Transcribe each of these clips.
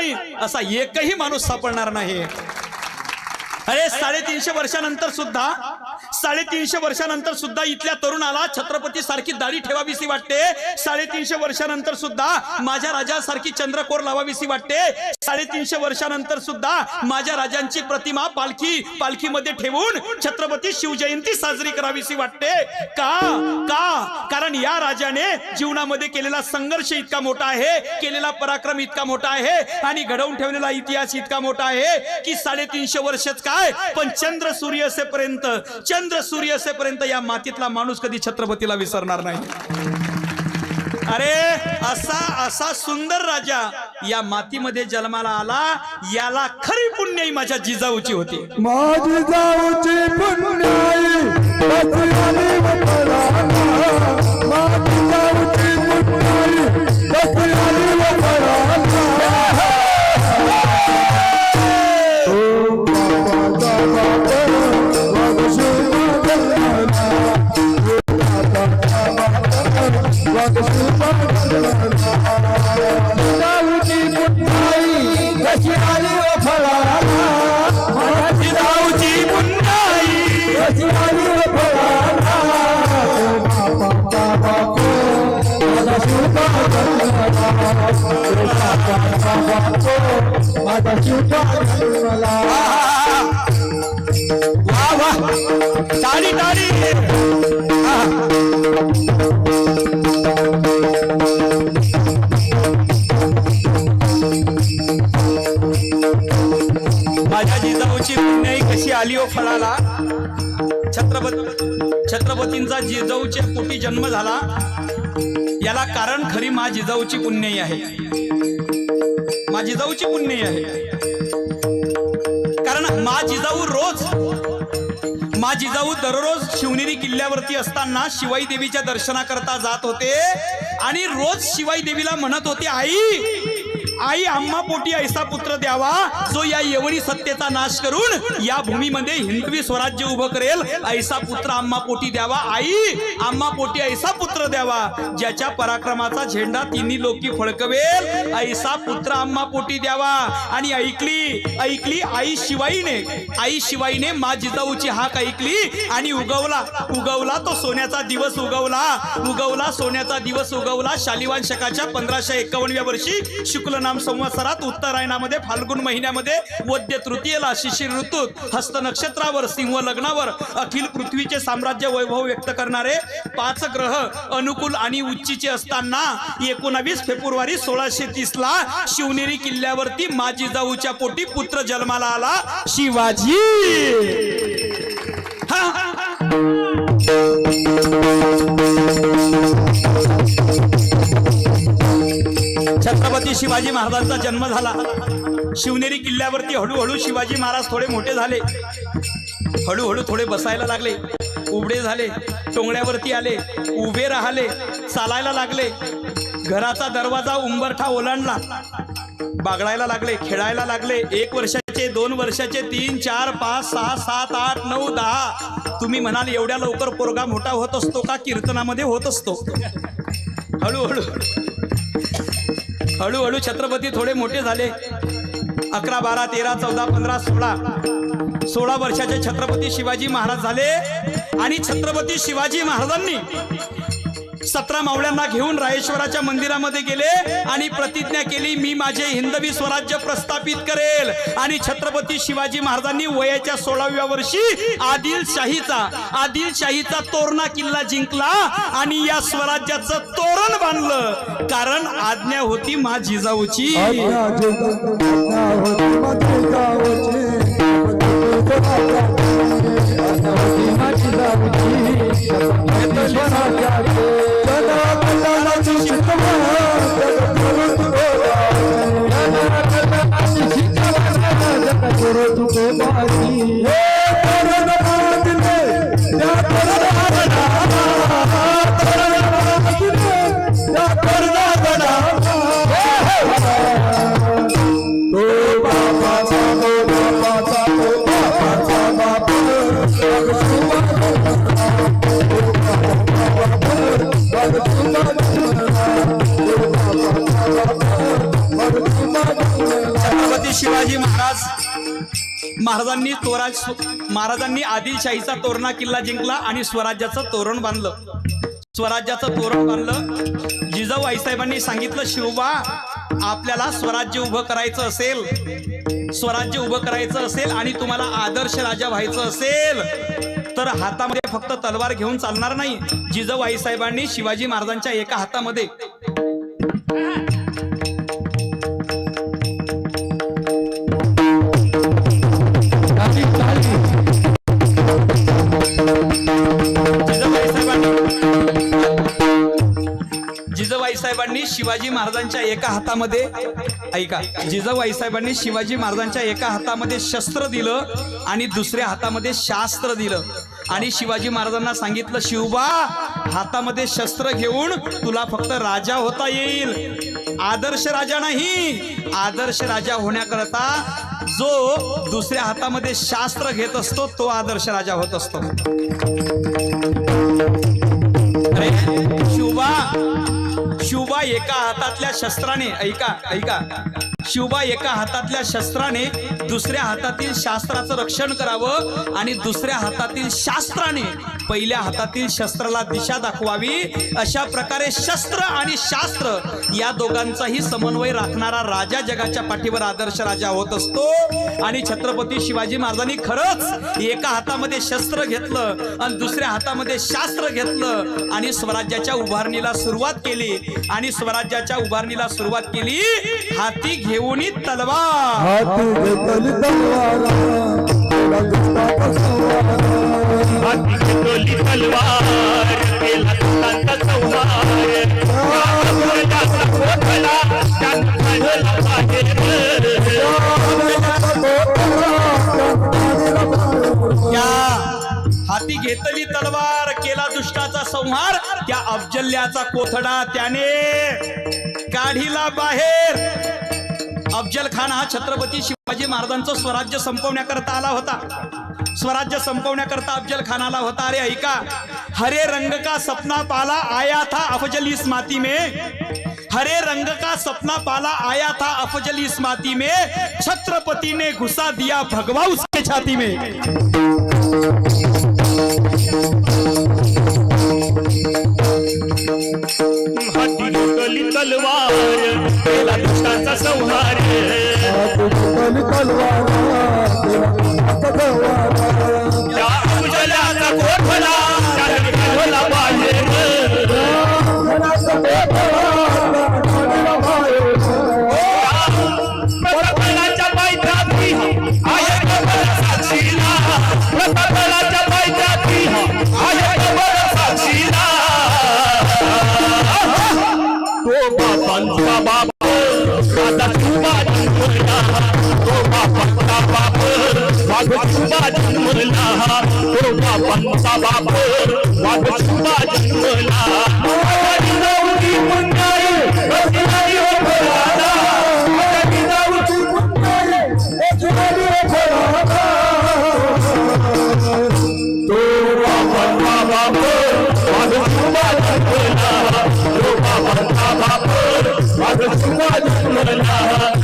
नाही असा एकही माणूस सापडणार नाही। अरे 350 वर्षानंतर सुद्धा इथल्या तरुणाला छत्रपती सारखी दाढी ठेवावीसी वाटते। 350 वर्षानंतर सुद्धा माझ्या राजासारखी चंद्रकोर लावावीसी वाटते। 350 वर्षानंतर सुद्धा माझ्या राजांची प्रतिमा पालखीमध्ये ठेवून छत्रपती शिवजयंती साजरी करावीसी वाटते। का कारण या राजाने जीवनामध्ये केलेला संघर्ष इतका मोठा आहे, केलेला पराक्रम इतका मोठा आहे आणि घडवून ठेवलेला इतिहास इतका मोठा आहे की 350 वर्षच काय पण चंद्र सूर्य असेपर्यंत या मातीतला माणूस कधी छत्रपतीला विसरणार नाही। अरे असा सुंदर राजा या मातीमध्ये जन्माला आला, याला खरी पुण्याई माझ्या जिजाऊची होती। माझी जिजाऊची पुण्याई बसली वफराला, माझी जिजाऊची पुण्याई बसली वफराला। वाह वाह, ताली ताली। माझ्या जिजाऊची पुण्याई कशी आली ओ फळाला। छत्रपतींचा जिजाऊच्या पोटी जन्म झाला, याला कारण खरी मा जिजाऊची पुण्याई आहे। मा जिजाऊची पुण्याई आहे कारण मा जिजाऊ दररोज शिवनेरी किल्ल्यावरती असताना शिवाई देवीच्या दर्शनाकरता जात होते आणि रोज शिवाई देवीला म्हणत होते, आई आम्हा पोटी ऐसा पुत्र द्यावा जो या यवनी सत्तेचा नाश करून या भूमीमध्ये हिंदवी स्वराज्य उभं करेल। ऐसा पुत्र आम्हा पोटी द्यावा, आई आम्हा पोटी ऐसा पुत्र द्यावा ज्याच्या पराक्रमाचा झेंडा तिन्ही लोकी फडकवेल। ऐसा पुत्र आम्हा पोटी द्यावा। आणि ऐकली आई शिवाईने मा जिजाऊची हाक ऐकली आणि उगवला तो सोन्याचा दिवस उगवला सोन्याचा दिवस उगवला। शालिवान शकाच्या 1551व्या वर्षी शुक्ल नाम संवत्सरात उत्तरायणामध्ये फाल्गुन महिन्यामध्ये वद्य तृतीयेला शिशिर ऋतूत हस्त नक्षत्रावर सिंह लग्नावर अखिल पृथ्वीचे साम्राज्य वैभव व्यक्त करणारे 5 ग्रह अनुकूल आणि उच्चीचे असताना 19 फेब्रुवारी 1630 ला शिवनेरी किल्ल्यावरती मा जिजाऊच्या पोटी पुत्र जन्माला आला, शिवाजी। छत्रपती शिवाजी महाराजांचा जन्म झाला शिवनेरी किल्ल्यावरती। हळूहळू शिवाजी महाराज थोडे मोठे झाले, हळूहळू थोडे बसायला लागले, उबडे झाले, टोंगड्यावरती आले, उभे राहिले, चालायला लागले, घराचा दरवाजा उंबरठा ओलांडला, बागडायला लागले, खेळायला लागले। 1 वर्षाचे, 2 वर्षाचे, 3, 4, 5, 6, 7, 8, 9, 10। तुम्ही म्हणाल एवढ्या लवकर पोरगा मोठा होत असतो का? कीर्तनामध्ये होत असतो। हळूहळू छत्रपती थोडे मोठे झाले। 11, 12, 13, 14, 15, 16 वर्षाचे छत्रपती शिवाजी महाराज झाले आणि छत्रपती शिवाजी महाराजांनी 17 मावळ्यांना घेऊन रायेश्वराच्या मंदिरामध्ये गेले आणि प्रतिज्ञा केली, मी माझे हिंदवी स्वराज्य प्रस्थापित करेल। आणि छत्रपती शिवाजी महाराजांनी वयाच्या 16व्या वर्षी आदिलशाहीचा तोरणा किल्ला जिंकला आणि या स्वराज्याचं तोरण बांधलं। कारण आज्ञा होती मा जिजाऊची। Thank you. शिवाजी महाराजांनी आदिलशाहीचा तोरणा किल्ला जिंकला आणि स्वराज्याचं तोरण बांधलं. जिजाऊ आईसाहेबांनी सांगितलं, शिवबा आपल्याला स्वराज्य उभं करायचं असेल आणि तुम्हाला आदर्श राजा व्हायचं असेल तर हातामध्ये फक्त तलवार घेऊन चालणार नाही. जिजाऊ आईसाहेबांनी शिवाजी महाराजांच्या एका हातामध्ये जिजाबाई साहेबांनी शिवाजी महाराजांच्या एका हातामध्ये ऐका, जिजाबाई साहेबांनी शिवाजी महाराजांच्या एका हातामध्ये शस्त्र दिलं आणि दुसऱ्या हातामध्ये शास्त्र दिलं आणि शिवाजी महाराजांना सांगितलं, शिवबा हातामध्ये शस्त्र घेऊन तुला फक्त राजा होता येईल, आदर्श राजा नाही. आदर्श राजा होण्याकरता जो दुसऱ्या हातामध्ये शास्त्र घेत असतो तो आदर्श राजा होत असतो. अरे शिवबा एका हातातल्या शस्त्राने ऐका शिवबा एका हातातल्या शस्त्राने दुसऱ्या हातातील शास्त्राचं रक्षण करावं आणि दुसऱ्या हातातील शास्त्राने पहिल्या हातातील शस्त्राला दिशा दाखवावी. अशा प्रकारे शस्त्र आणि शास्त्र या दोघांचाही समन्वय राखणारा राजा जगाच्या पाठीवर आदर्श राजा होत असतो. आणि छत्रपती शिवाजी महाराजांनी खरंच एका हातामध्ये शस्त्र घेतलं आणि दुसऱ्या हातामध्ये शास्त्र घेतलं आणि स्वराज्याच्या उभारणीला सुरुवात केली. हाती घेऊन तलवार. हाती घेतली तलवार, केला दुष्टाचा संहार. त्या अफजल्याचा कोथडा त्याने काढिला बाहेर. अफजल खान हा छत्रपती शिवाजी महाराजांचं स्वराज्य संपवण्याकरता आला होता. अफजल खान आला होता. अरे ऐका, हरे रंग का सपना पाला आया था अफजल इस माती में. हरे रंग का सपना पाला आया था अफजल इस माती में. छत्रपति ने घुसा दिया भगवा उसके छाती में. हाती घेतली तलवार, केला दुष्टाचा संहार. त्या अफजलाचा कोठला त्याने काढला बाहेर. प्रतापगडाच्या पायथ्याशी आहे कबर साक्षीला. प्रतापगडाच्या पायथ्याशी आहे कबर साक्षीला. तो बापांचा बाप माझा शिवबा जन्मला. तो बापांचा बाप माझा शिवबा जन्मला. तो बापांचा बाप माझा शिवबा जन्मला. जिजाऊची पुण्याई रत्नागिरी ओठराला. जिजाऊची पुण्याई रत्नागिरी ओठराला. तो बापांचा बाप माझा शिवबा जन्मला. तो बापांचा बाप माझा शिवबा जन्मला.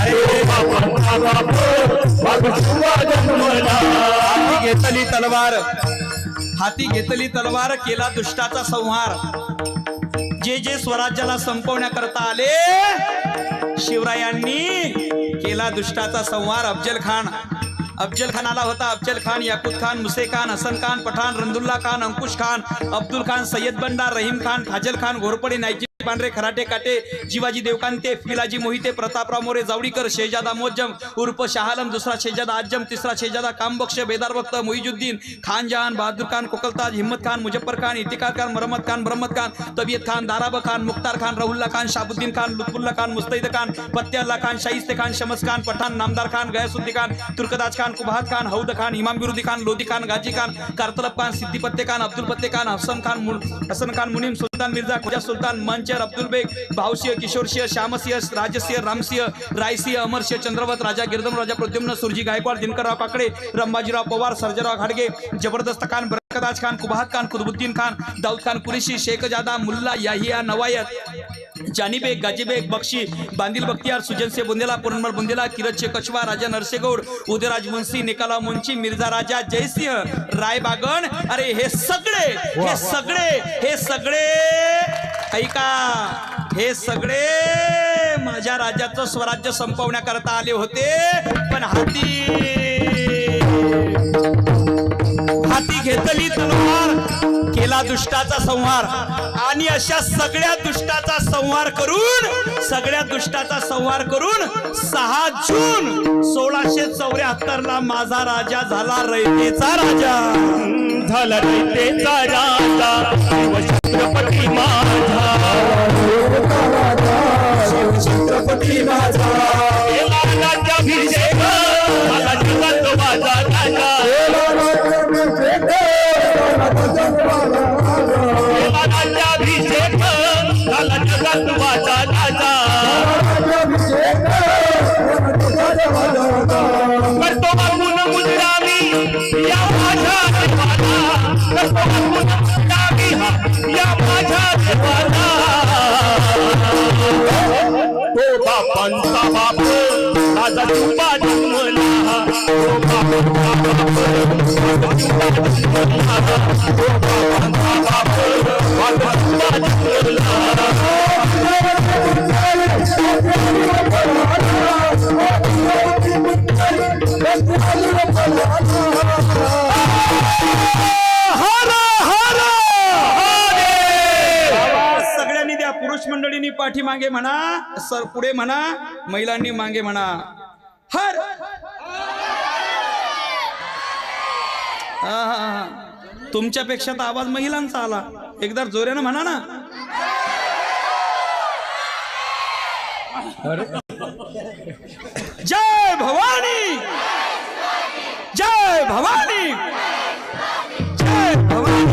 तो बापांचा बाप माझा शिवबा जन्मला. हाती घेतली तलवार, केला दुष्टाचा संहार. जे स्वराज्याला संपवण्याकरता आले शिवरायांनी केला दुष्टाचा संहार. अफजल खान आला होता. अफजल खान, याकूत खान, मुसे खान, हसन खान, पठाण, रंदुल्ला खान, अंकुश खान, अब्दुल खान, सय्यद बंडा, रहीम खान, फाजल खान, घोरपडे, नाईकजी पांढरे, खराटे काटे, जिवाजी देवकांते, फिलाजी मोहिते, प्रतापराव मोरे, जावडीकर, शहजादा मोज्जम उर्फ शहालम, दुसरा शहजादा आजम, तिसरा शहजादा कामबख्श, बेदार वक्त, मुइजुद्दीन, खान जहान, बहादुर खान, कोकलताज, हिम्मत खान, मुजफ्फर खान, इतिकार खान, ब्रह्मत खान, तबीयत खान, दाराब खान, मुख्तार खान, रहुल्ला खान, शाबुद्दीन खान, लुत्फुल्ला खान, मुस्तैद खान, फतेहल्ला खान, शाइस्ते खान, शमस खान, पठाण, नामदार खान, गयासुद्दीन खान, तुर्कदाज खान, कुबहात खान, हौद खान, इमाम बिरुदी खान, लोधी खान, गाजी खान, कारतलब खान, सिद्दी पत्ते खान, अब्दुल पत्ते खान, हसन खान, मुनीम, सुल्तान मिर्जा, खुजा सुल्तान, मंचर, अब्दुल बेग, भावसिंह, किशोरसिंह, श्यामसिंह, राजसिंह, रामसिंह, रायसिंह, अमरसिंह, चंद्रवत, राजा गिरदम, राजा प्रद्युम्न, सुरजी गायकवाड, दिनकरराव काकडे, रंबाजीराव पवार, सर्जेराव घाडगे, जबरदस्त खान, बरकताज खान, कुबहात खान, कुतुबुद्दीन खान, दाऊद खान कुरेशी, शेख जादा, मुल्ला याहिया, नवायत, जानी बेग, गाजी बेग, बक्षी, बांदिल बख्तियार, सुजन से बुंदेला, पूर्णमल बुंदेला, किरत कछवा, राजा नरसेगौड, उदयराज मुंशी, निकाला मुंशी, मिर्झा राजा, जयसिंह, राय बागण. अरे हे सगळे ऐका, हे सगळे माझ्या राजाचं स्वराज्य संपवण्याकरता आले होते. पण हाती घेतली तलवार, केला दुष्टाचा संहार. आणि अशा सगळ्या दुष्टाचा संहार करून 6 जून 1674 ला माझा राजा झाला रयतेचा राजा. झाला रयतेचा राजा शिवछत्रपती माझा. छत्रपती माझा केला राज्याभिषेक झाला जगात माझा राजा. केला राज्याभिषेक झाला जगात माझा राजा. करतो मागून मुजरामी या माझ्या देवाला. करतो मागून मुजरामी या माझ्या देवाला. तो बापांचा बाप माझा चुंबा जन्मला. तो बापांचा बाप माझा चुंबा जन्मला. तो बापांचा बाप माझा चुंबा जन्मला. सगळ्यांनी द्या. पुरुष मंडळींनी पाठीमागे म्हणा, सर पुढे म्हणा, महिलांनी मागे म्हणा. हर तुमच्यापेक्षा तर आवाज महिलांचा आला. एकदा जोऱ्यानं म्हणा ना. जय भवानी, जय भवानी.